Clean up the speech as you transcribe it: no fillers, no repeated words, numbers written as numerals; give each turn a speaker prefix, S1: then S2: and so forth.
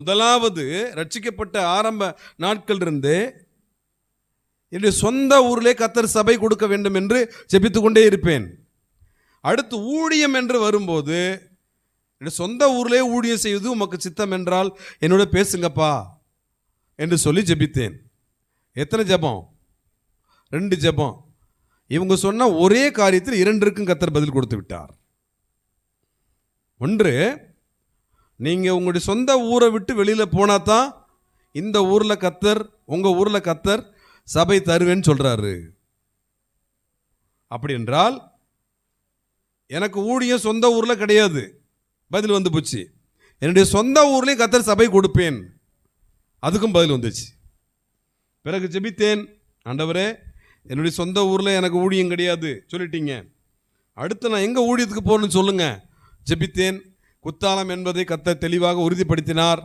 S1: முதலாவது ரட்சிக்கப்பட்ட ஆரம்ப நாட்கள் இருந்து என்னுடைய சொந்த ஊரிலே கர்த்தர் சபை கொடுக்க வேண்டும் என்று ஜெபித்து கொண்டே இருப்பேன். அடுத்து ஊழியம் என்று வரும்போது என்னுடைய சொந்த ஊரிலே ஊழியம் செய்வது உமக்கு சித்தம் என்றால் என்னோட பேசுங்கப்பா என்று சொல்லி ஜெபித்தேன். எத்தனை ஜெபம்? 2 ஜெபம். இவங்க சொன்ன ஒரே காரியத்தில் 2க்கும் கர்த்தர் பதில் கொடுத்து விட்டார். ஒன்று, நீங்கள் உங்களுடைய சொந்த ஊரை விட்டு வெளியில் போனால் தான் இந்த ஊரில் கர்த்தர், உங்கள் ஊரில் கர்த்தர் சபை தருவேன்னு சொல்கிறாரு. அப்படி என்றால் எனக்கு ஊழியம் சொந்த ஊரில் கிடையாது. பதில் வந்து போச்சு. என்னுடைய சொந்த ஊர்லேயும் கர்த்தர் சபை கொடுப்பேன், அதுக்கும் பதில் வந்துச்சு. பிறகு ஜெபித்தேன், ஆண்டவரே என்னுடைய சொந்த ஊரில் எனக்கு ஊழியம் கிடையாது சொல்லிட்டீங்க, அடுத்து நான் எங்கே ஊழியத்துக்கு போகணும்னு சொல்லுங்கள். ஜெபித்தேன். குத்தாலம் என்பதை கர்த்தர் தெளிவாக உறுதிப்படுத்தினார்.